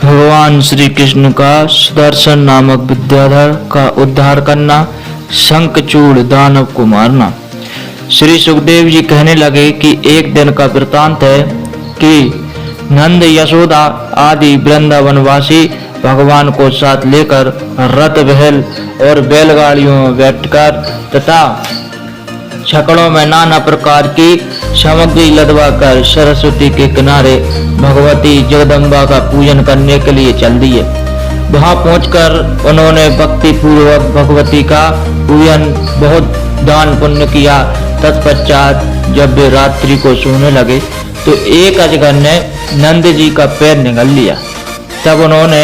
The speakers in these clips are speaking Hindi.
भगवान श्री कृष्ण का सुदर्शन नामक विद्याधर का उद्धार करना, शंखचूड़ दानव को मारना। श्री सुखदेव जी कहने लगे कि एक दिन का वृतांत है कि नंद, यशोदा आदि वृंदावनवासी भगवान को साथ लेकर रथ, बहल और बैलगाड़ियों में बैठकर तथा छकड़ों में नाना प्रकार की सामग्री लदवा कर सरस्वती के किनारे भगवती जगदम्बा का पूजन करने के लिए चल दिए। वहां पहुंचकर उन्होंने भक्ति पूर्वक भगवती का पूजन, बहुत दान पुण्य किया। तत्पश्चात जब वे रात्रि को सोने लगे तो एक अजगर ने नंद जी का पैर निगल लिया। तब उन्होंने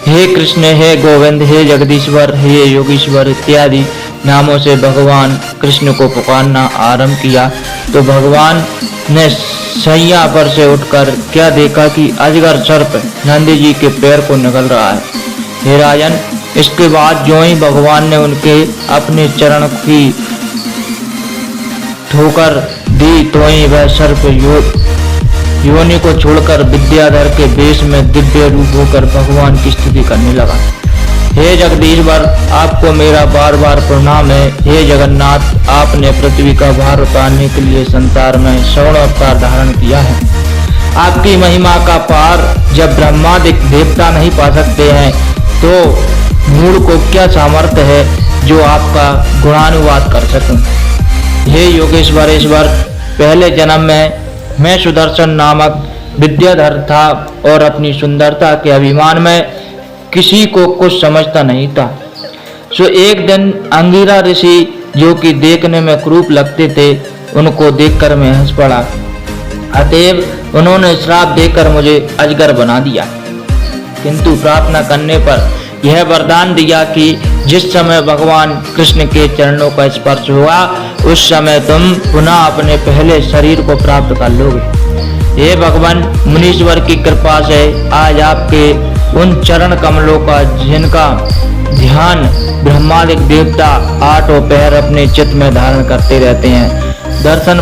हे कृष्ण, हे गोविंद, हे जगदीश्वर, हे योगीश्वर इत्यादि नामों से भगवान कृष्ण को पुकारना आरंभ किया। तो भगवान ने सैया पर से उठकर क्या देखा कि अजगर सर्प नंद जी के पैर को निगल रहा है। हे राजन, इसके बाद जो ही भगवान ने उनके अपने चरण की ठोकर दी तो ही वह सर्प योनि को छोड़कर विद्याधर के वेश में दिव्य रूप होकर भगवान की स्तुति करने लगा। हे जगदीश्वर, आपको मेरा बार बार प्रणाम है। हे जगन्नाथ, आपने पृथ्वी का भार उतारने के लिए संसार में 16 अवतार धारण किया है। आपकी महिमा का पार जब ब्रह्मादिक देवता नहीं पा सकते हैं तो मूल को क्या सामर्थ्य है जो आपका गुणानुवाद कर सकूं। हे योगेश्वरेश्वर, पहले जन्म में मैं सुदर्शन नामक विद्याधर था और अपनी सुंदरता के अभिमान में किसी को कुछ समझता नहीं था। सो एक दिन अंगिरा ऋषि, जो कि देखने में क्रूप लगते थे, उनको देखकर मैं हंस पड़ा। अतएव उन्होंने श्राप देकर मुझे अजगर बना दिया, किंतु प्रार्थना करने पर यह वरदान दिया कि जिस समय भगवान कृष्ण के चरणों का स्पर्श होगा उस समय तुम पुनः अपने पहले शरीर को प्राप्त कर लोगे। हे भगवान, मुनीश्वर की कृपा से आज आपके उन चरण कमलों का, जिनका ध्यान ब्रह्मादिक देवता 8 पहर अपने चित्त में धारण करते रहते हैं, दर्शन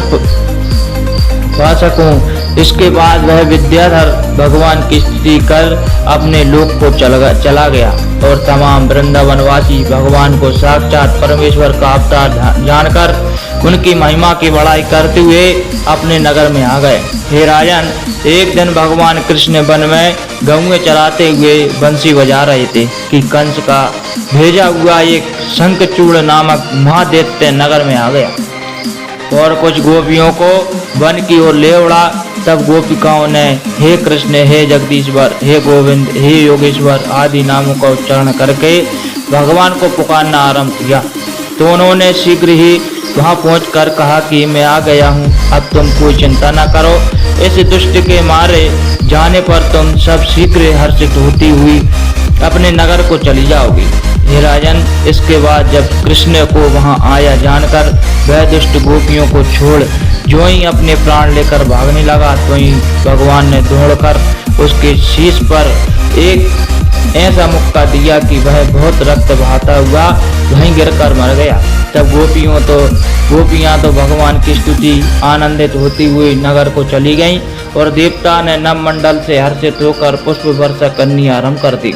पा सकूं। इसके बाद वह विद्याधर भगवान की स्तुति कर अपने लोक को चला गया और तमाम वृंदावनवासी भगवान को साक्षात परमेश्वर का अवतार जानकर उनकी महिमा की बड़ाई करते हुए अपने नगर में आ गए। हे राजन, एक दिन भगवान कृष्ण वन में गौएं चराते हुए बंसी बजा रहे थे कि कंस का भेजा हुआ एक शंखचूड़ नामक महादैत्य नगर में आ गया और कुछ गोपियों को वन की ओर ले उड़ा। तब गोपिकाओं ने हे कृष्ण, हे जगदीश्वर, हे गोविंद, हे योगेश्वर आदि नामों का उच्चारण करके भगवान को पुकारना आरंभ किया। तो उन्होंने शीघ्र ही वहां पहुंचकर कहा कि मैं आ गया हूं, अब तुम कोई चिंता न करो। इस दुष्ट के मारे जाने पर तुम सब शीघ्र हर्षित होती हुई अपने नगर को चली जाओगी। हे राजन, इसके बाद जब कृष्ण को वहां आया जानकर वह दुष्ट गोपियों को छोड़ जो ही अपने प्राण लेकर भागने लगा तो ही भगवान ने दौड़कर उसके शीश पर एक ऐसा मुक्का दिया कि वह बहुत रक्त बहाता हुआ वहीं गिरकर मर गया। तब गोपियां तो भगवान की स्तुति आनंदित होती हुई नगर को चली गईं और देवता ने नवमंडल से हर्षित होकर पुष्प वर्षा करनी आरंभ कर दी।